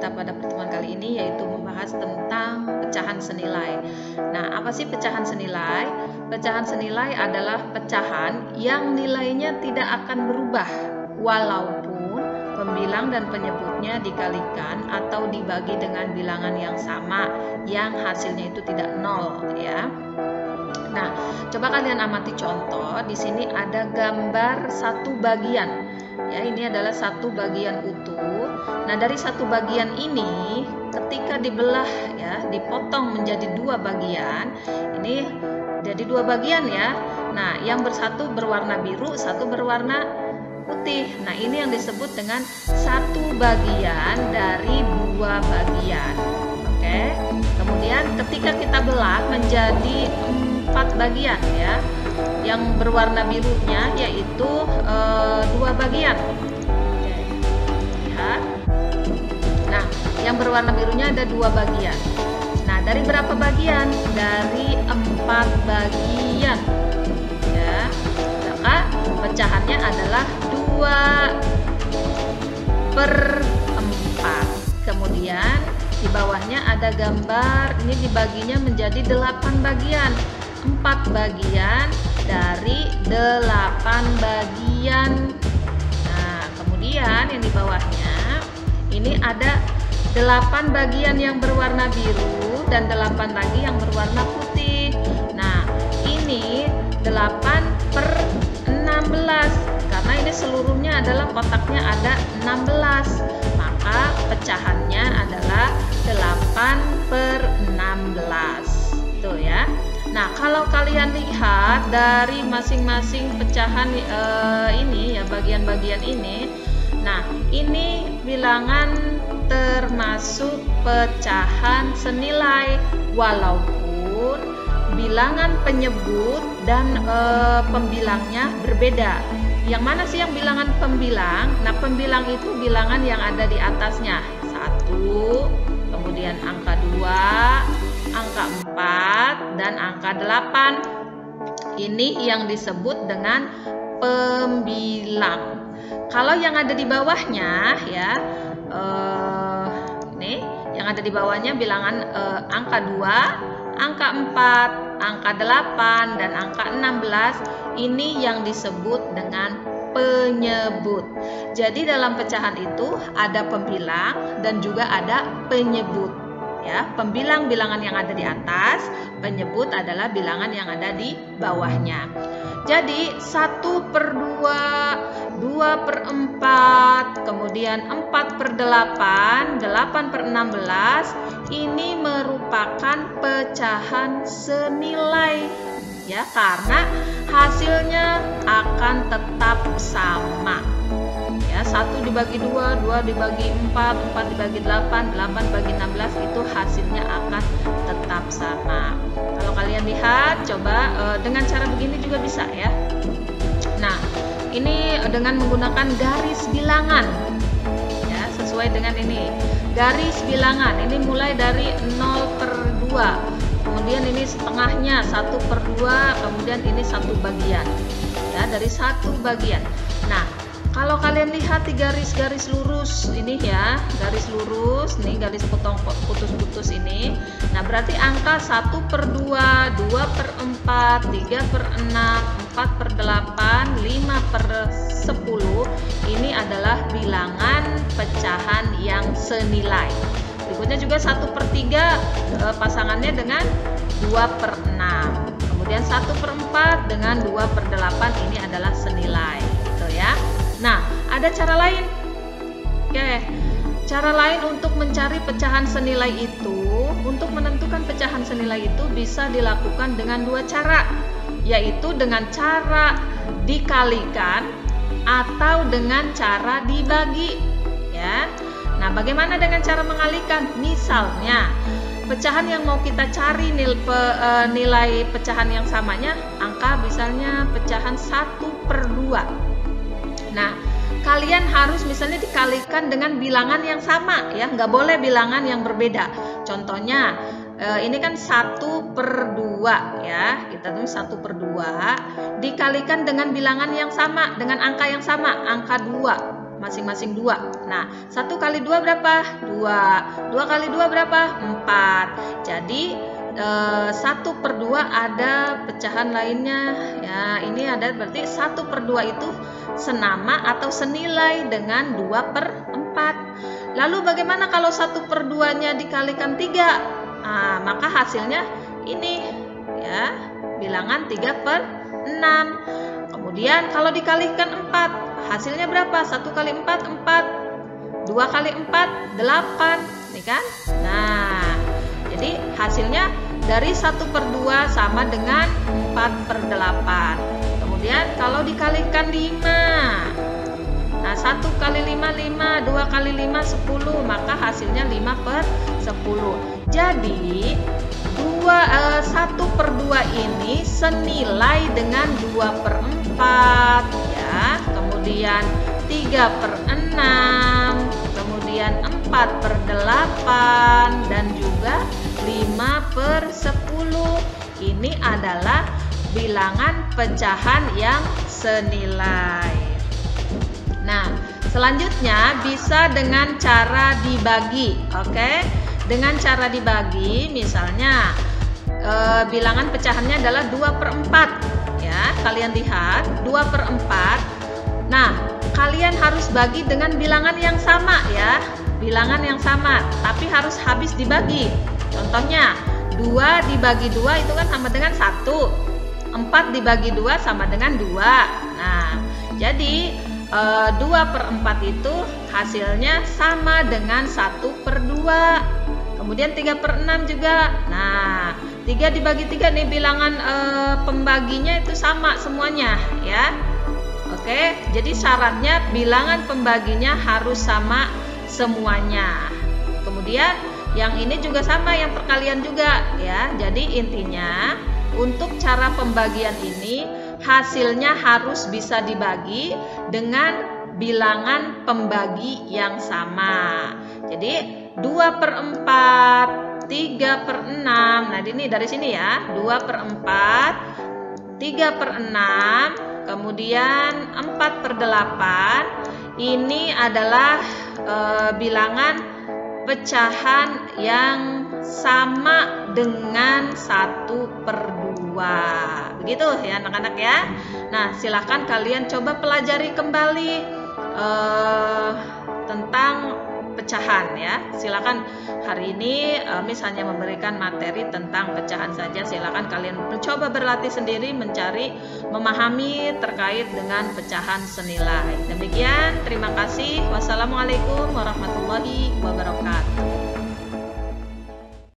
kita pada pertemuan kali ini yaitu membahas tentang pecahan senilai. Nah, apa sih pecahan senilai? Pecahan senilai adalah pecahan yang nilainya tidak akan berubah walaupun pembilang dan penyebutnya dikalikan atau dibagi dengan bilangan yang sama yang hasilnya itu tidak nol ya. Nah, coba kalian amati contoh. Di sini ada gambar satu bagian. Ya, ini adalah satu bagian utuh. Nah, dari satu bagian ini ketika dibelah ya, dipotong menjadi dua bagian. Ini jadi dua bagian ya. Nah, yang bersatu berwarna biru, satu berwarna putih. Nah, ini yang disebut dengan satu bagian dari dua bagian. Oke. Kemudian ketika kita belah menjadi 4 bagian ya, yang berwarna birunya yaitu dua bagian. Oke. Lihat. Nah, yang berwarna birunya ada dua bagian. Nah, dari berapa bagian? Dari 4 bagian ya. Maka pecahannya adalah 2/4. Kemudian di bawahnya ada gambar, ini dibaginya menjadi 8 bagian. 4 bagian dari 8 bagian. Nah, kemudian yang di bawahnya ini ada 8 bagian yang berwarna biru dan 8 lagi yang berwarna putih. Nah, ini 8/16 karena ini seluruhnya adalah kotaknya ada 16. Maka pecahannya adalah 8/16. Tuh ya. Nah, kalau kalian lihat dari masing-masing pecahan ini ya, bagian-bagian ini. Nah, ini bilangan termasuk pecahan senilai walaupun bilangan penyebut dan pembilangnya berbeda. Yang mana sih yang bilangan pembilang? Nah, pembilang itu bilangan yang ada di atasnya. 1, kemudian angka 2, angka 4, dan angka 8. Ini yang disebut dengan pembilang. Kalau yang ada di bawahnya ya, nih, yang ada di bawahnya bilangan angka 2, angka 4, angka 8, dan angka 16. Ini yang disebut dengan penyebut. Jadi dalam pecahan itu ada pembilang dan juga ada penyebut. Ya, pembilang bilangan yang ada di atas, penyebut adalah bilangan yang ada di bawahnya. Jadi 1/2, 2/4, kemudian 4/8, 8/16 ini merupakan pecahan senilai ya, karena hasilnya akan tetap sama. Ya, 1 dibagi 2, 2 dibagi 4, 4 dibagi 8, 8 bagi 16 itu hasilnya akan tetap sama. Kalau kalian lihat, coba dengan cara begini juga bisa ya. Nah, ini dengan menggunakan garis bilangan ya, sesuai dengan ini. Garis bilangan ini mulai dari 0/2. Kemudian ini setengahnya 1/2, kemudian ini 1 bagian. Ya, dari 1 bagian. Nah, kalau kalian lihat di garis-garis lurus ini ya, garis lurus, nih garis putus-putus ini. Nah, berarti angka 1/2, 2/4, 3/6, 4/8, 5/10 ini adalah bilangan pecahan yang senilai. Berikutnya juga 1/3 pasangannya dengan 2/6. Kemudian 1/4 dengan 2/8 ini adalah senilai, gitu ya. Nah, ada cara lain. Oke, cara lain untuk mencari pecahan senilai itu, untuk menentukan pecahan senilai itu bisa dilakukan dengan 2 cara, yaitu dengan cara dikalikan atau dengan cara dibagi. Ya. Nah, bagaimana dengan cara mengalikan? Misalnya, pecahan yang mau kita cari nilai pecahan yang samanya, angka misalnya pecahan 1/2. Nah, kalian harus misalnya dikalikan dengan bilangan yang sama ya, nggak boleh bilangan yang berbeda. Contohnya ini kan 1/2 ya, kita tulis 1/2 dikalikan dengan bilangan yang sama, dengan angka yang sama, angka 2. masing-masing 2. Nah, 1 kali 2 berapa? 2. 2 kali 2 berapa? 4. Jadi 1/2 ada pecahan lainnya. Ya, ini ada berarti 1/2 itu senama atau senilai dengan 2/4. Lalu bagaimana kalau 1/2-nya dikalikan 3? Nah, maka hasilnya ini ya, bilangan 3/6. Kemudian kalau dikalikan 4, hasilnya berapa? 1 kali 4, 4. 2 kali 4, 8. Nih kan? Nah, jadi hasilnya dari 1/2 sama dengan 4/8. Kemudian kalau dikalikan 5. Nah, 1 kali 5, 5. 2 kali 5, 10. Maka hasilnya 5/10. Jadi 1/2 ini senilai dengan 2/4 ya. Kemudian 3/6, kemudian 4/8 dan juga 5/10. Ini adalah bilangan pecahan yang senilai. Nah, selanjutnya bisa dengan cara dibagi, oke? Dengan cara dibagi, misalnya bilangan pecahannya adalah 2/4 ya. Kalian lihat 2/4. Nah, kalian harus bagi dengan bilangan yang sama ya. Bilangan yang sama, tapi harus habis dibagi. Contohnya 2 dibagi 2 itu kan sama dengan 1. 4 dibagi 2 sama dengan 2. Nah, jadi 2/4 itu hasilnya sama dengan 1/2. Kemudian 3/6 juga. Nah, 3 dibagi 3 nih bilangan pembaginya itu sama semuanya ya. Oke, jadi syaratnya bilangan pembaginya harus sama semuanya. Kemudian yang ini juga sama, yang perkalian juga ya. Jadi intinya untuk cara pembagian ini hasilnya harus bisa dibagi dengan bilangan pembagi yang sama. Jadi 2/4, 3/6. Nah, ini dari sini ya. 2/4, 3/6, kemudian 4/8. Ini adalah bilangan pecahan yang sama dengan 1/2. Begitu ya anak-anak ya. Nah, silahkan kalian coba pelajari kembali tentang pecahan ya. Silakan hari ini misalnya memberikan materi tentang pecahan saja. Silakan kalian mencoba berlatih sendiri mencari, memahami terkait dengan pecahan senilai. Demikian, terima kasih. Wassalamualaikum warahmatullahi wabarakatuh.